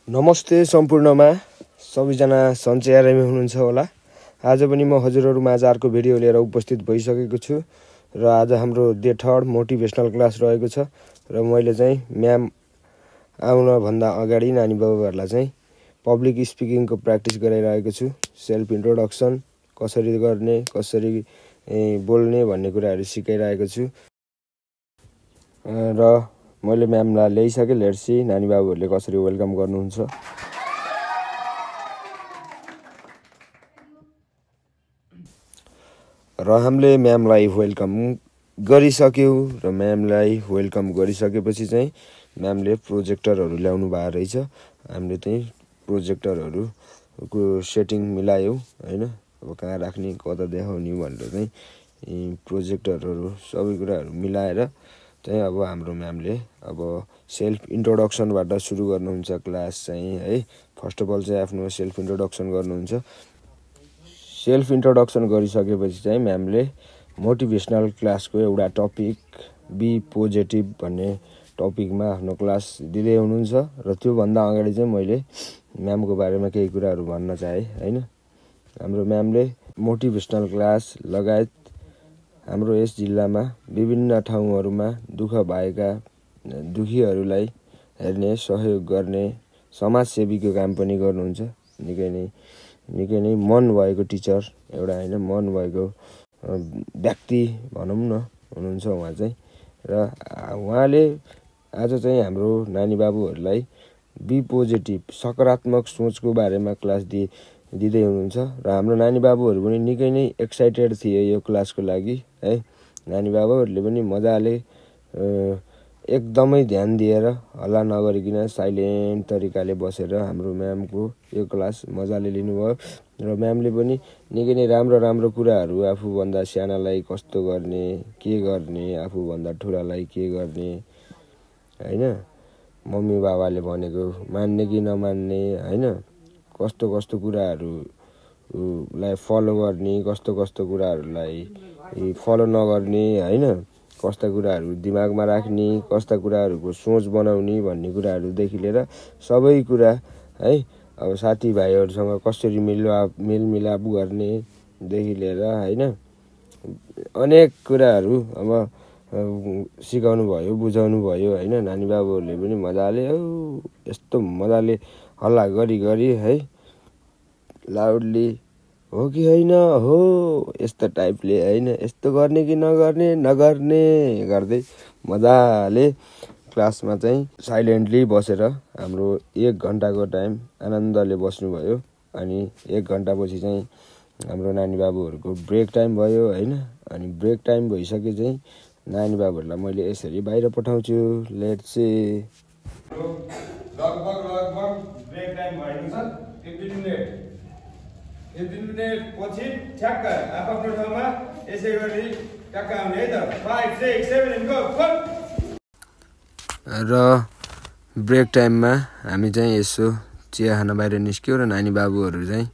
नमस्ते सम्पूर्णमा सबैजना सन्चै आरामै हुनुहुन्छ होला। आज पनि म हजुरहरूमा अर्को भिडियो लिएर उपस्थित भइसकेको छु र आज हाम्रो डे 3 मोटिभेसनल क्लास रहेको छ र मैले चाहिँ म्याम आउन भन्दा अगाडि नानी बाबुहरूलाई चाहिँ पब्लिक स्पिकिङको प्र्याक्टिस गराइरहेको छु। सेल्फ इन्ट्रोडक्सन कसरी गर्ने, कसरी बोल्ने भन्ने कुराहरू सिकाइरहेको छु र मैले म्यामलाई ल्याइसके। लेट्स सी नानी बाबुहरूले कसरी वेलकम गर्नुहुन्छ। र हामीले म्यामलाई वेलकम गरिसक्यौँ र म्यामलाई वेलकम गरिसकेपछि चाहिँ म्यामले प्रोजेक्टरहरू ल्याउनु भएको रहेछ। हामीले चाहिँ प्रोजेक्टरहरूको सेटिङ मिलायौँ हैन। अब कहाँ राख्ने, कता देखाउने भनेर चाहिँ प्रोजेक्टरहरू सबै कुराहरू मिलाएर चाहिँ अब हाम्रो म्यामले अब सेल्फ इन्ट्रोडक्सनबाट सुरु गर्नुहुन्छ क्लास चाहिँ है। फर्स्ट अफ अल चाहिँ आफ्नो सेल्फ इन्ट्रोडक्सन गर्नुहुन्छ। सेल्फ इन्ट्रोडक्सन गरिसकेपछि चाहिँ म्यामले मोटिभेसनल क्लासको एउटा टपिक बी पोजिटिभ भन्ने टपिकमा आफ्नो क्लास दिँदै हुनुहुन्छ र त्योभन्दा अगाडि चाहिँ मैले म्यामको बारेमा केही कुराहरू भन्न चाहेँ हैन। हाम्रो म्यामले मोटिभेसनल क्लास लगायत हाम्रो यस जिल्लामा विभिन्न ठाउँहरूमा दुःख भएका दुखीहरूलाई हेर्ने, सहयोग गर्ने समाजसेवीको काम पनि गर्नुहुन्छ। निकै नै मन भएको टिचर एउटा हैन, मन भएको व्यक्ति भनौँ न हुनुहुन्छ उहाँ चाहिँ। र उहाँले आज चाहिँ हाम्रो नानी बाबुहरूलाई बी पोजिटिभ सकारात्मक सोचको बारेमा क्लास दिँदै हुनुहुन्छ र हाम्रो नानी बाबुहरू पनि निकै नै एक्साइटेड थिए यो क्लासको लागि है। नानी बाबुहरूले पनि मजाले एकदमै ध्यान दिएर हल्ला नगरिकन साइलेन्ट तरिकाले बसेर हाम्रो म्यामको यो क्लास मजाले लिनुभयो र म्यामले पनि निकै नै राम्रो कुराहरू आफूभन्दा सानालाई कस्तो गर्ने, के गर्ने, आफूभन्दा ठुलालाई के गर्ने हैन, मम्मी बाबाले भनेको मान्ने कि नमान्ने हैन, कस्तो कुराहरूलाई फलो गर्ने, कस्तो कुराहरूलाई फलो नगर्ने हैन, कस्ता कुराहरू दिमागमा राख्ने, कस्ता कुराहरूको सोच बनाउने भन्ने कुराहरूदेखि लिएर सबै कुरा है। अब साथीभाइहरूसँग कसरी मेलमिलाप गर्नेदेखि लिएर हैन अनेक कुराहरू अब सिकाउनु भयो, बुझाउनु भयो हैन। नानी बाबुहरूले पनि मजाले यस्तो मजाले हल्ला गरी है लाउडली हो कि होइन हो यस्तो टाइपले हैन, यस्तो गर्ने कि नगर्ने गर्दै मजाले क्लासमा चाहिँ साइलेन्टली बसेर हाम्रो 1 घन्टाको टाइम आनन्दले बस्नुभयो। अनि 1 घन्टापछि चाहिँ हाम्रो नानी बाबुहरूको ब्रेक टाइम भयो हैन। अनि ब्रेक टाइम भइसके चाहिँ नानी बाबुहरूलाई मैले यसरी बाहिर पठाउँछु। लेट्स सी लगभग ब्रेक टाइम भएको छ 15 मिनेट पछि ठ्याक्क आफ्नो ठाउँमा यसै गरी टक्क आउने है त। 5 6 7 एन्ड गो। र ब्रेक टाइममा हामी चाहिँ यसो चिया खान बाहिर निस्क्यौँ र नानी बाबुहरू चाहिँ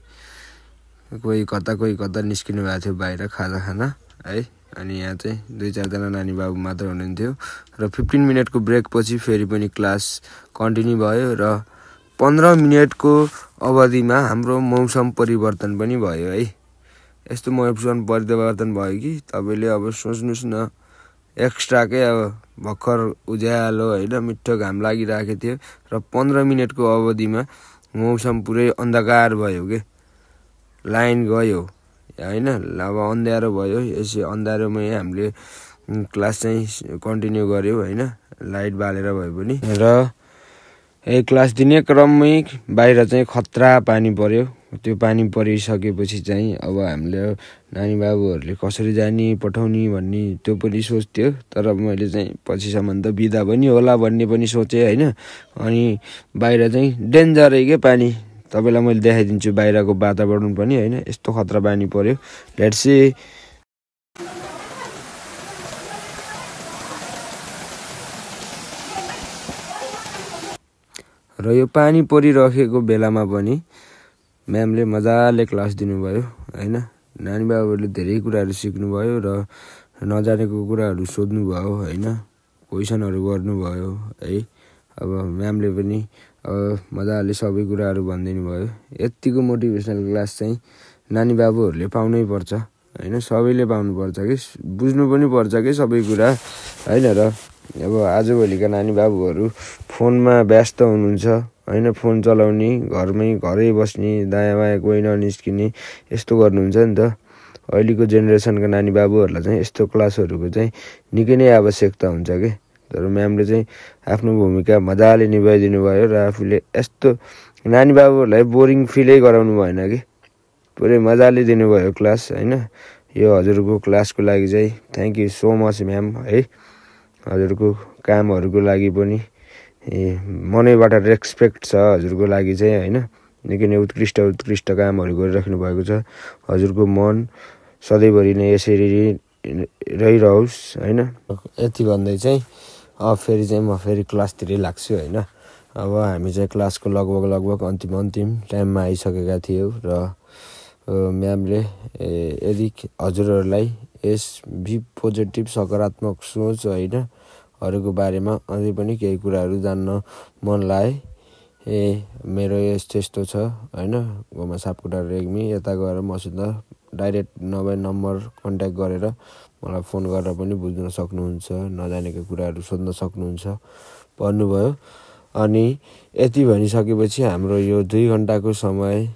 कोही कता निस्किनु भएको थियो बाहिर खाजा खान है। अनि यहाँ चाहिँ 2-4 जना नानी बाबु मात्र हुनुहुन्थ्यो र 15 मिनटको ब्रेक पछि फेरि पनि क्लास कन्टिन्यू भयो र 15 मिनटको अवधिमा हाम्रो मौसम परिवर्तन पनि भयो है। यस्तो मौसम परिवर्तन भयो कि तपाईँले अब सोच्नुहोस् न, एक्स्ट्राकै अब भर्खर उज्यालो होइन मिठो घाम लागिरहेको थियो र 15 मिनटको अवधिमा मौसम पुरै अन्धकार भयो के, लाइन गयो होइन, अब अँध्यारो भयो। यसै अँध्यारोमै हामीले क्लास चाहिँ कन्टिन्यू गऱ्यौँ होइन, लाइट बालेर भए पनि। र क्लास दिने क्रममै बाहिर चाहिँ खतरा पानी पर्यो। त्यो पानी परिसकेपछि चाहिँ अब हामीले नानी बाबुहरूले कसरी जाने पठाउने भन्ने त्यो पनि सोच्थ्यो। तर मैले चाहिँ पछिसम्म त बिदा पनि होला भन्ने पनि सोचेँ होइन। अनि बाहिर चाहिँ डेन्जरै के पानी, तपाईँलाई मैले देखाइदिन्छु बाहिरको वातावरण पनि होइन, यस्तो खतरा पानी पर्यो। लेट्स सी र यो पानी परिरहेको बेलामा पनि म्यामले मजाले क्लास दिनुभयो हैन। नानी बाबुहरूले धेरै कुराहरू सिक्नुभयो र नजानेको कुराहरू सोध्नुभयो हैन, क्वेसनहरू गर्नुभयो है। अब म्यामले पनि मजाले सबै कुराहरू भनिदिनु भयो। यतिको मोटिभेसनल क्लास चाहिँ नानी बाबुहरूले पाउनै पर्छ होइन, सबैले पाउनुपर्छ कि बुझ्नु पनि पर्छ कि सबै कुरा होइन। र अब आजभोलिका नानी बाबुहरू फोनमा व्यस्त हुनुहुन्छ होइन, फोन चलाउने, घरै बस्ने, दायाँ बायाँ कोही ननिस्किने यस्तो गर्नुहुन्छ नि त। अहिलेको जेनेरेसनका नानी बाबुहरूलाई चाहिँ यस्तो क्लासहरूको चाहिँ निकै नै आवश्यकता हुन्छ कि। तर म्यामले चाहिँ आफ्नो भूमिका मजाले निभाइदिनु भयो र आफूले यस्तो नानी बाबुहरूलाई बोरिङ फिलै गराउनु भएन कि, पुरै मजाले दिनुभयो क्लास होइन। यो हजुरको क्लासको लागि चाहिँ thank you so much ma'am है। हजुरको कामहरूको लागि पनि मनैबाट रेस्पेक्ट छ हजुरको लागि चाहिँ होइन। निकै नै उत्कृष्ट कामहरू गरिराख्नु भएको छ। हजुरको मन सधैँभरि नै यसरी रहिरहोस् होइन। यति भन्दै चाहिँ फेरि चाहिँ म फेरि क्लासतिरै लाग्छु होइन। अब हामी चाहिँ क्लासको लगभग अन्तिम टाइममा आइसकेका थियौँ र म्यामले यदि हजुरहरूलाई यस पोजिटिभ सकारात्मक सोच होइन हरूको बारेमा अझै पनि केही कुराहरू जान्न मन लागे, मेरो यस्तो छ होइन, गोमा सापकोटा रेग्मी, यता गएर मसित डाइरेक्ट नभए नम्बर कन्ट्याक्ट गरेर मलाई फोन गरेर पनि बुझ्न सक्नुहुन्छ, नजानेको कुराहरू सोध्न सक्नुहुन्छ भन्नुभयो। अनि यति भनिसकेपछि हाम्रो यो 2 घन्टाको समय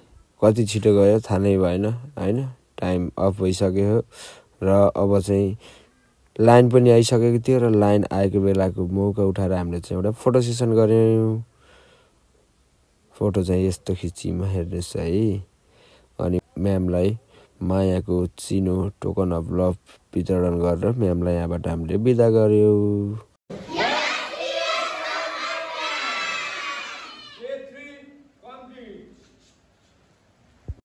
कति छिटो गयो थाहा नै भएन होइन। टाइम अफ भइसक्यो र अब चाहिँ लाइन पनि आइसकेको थियो र लाइन आएको बेलाको मौका उठाएर हामीले चाहिँ एउटा फोटो सेसन गऱ्यौँ। फोटो चाहिँ यस्तो खिचिमा हेर्नुहोस् है। अनि म्यामलाई मायाको चिनो टोकन अफ लभ वितरण गरेर म्यामलाई यहाँबाट हामीले बिदा गऱ्यौँ।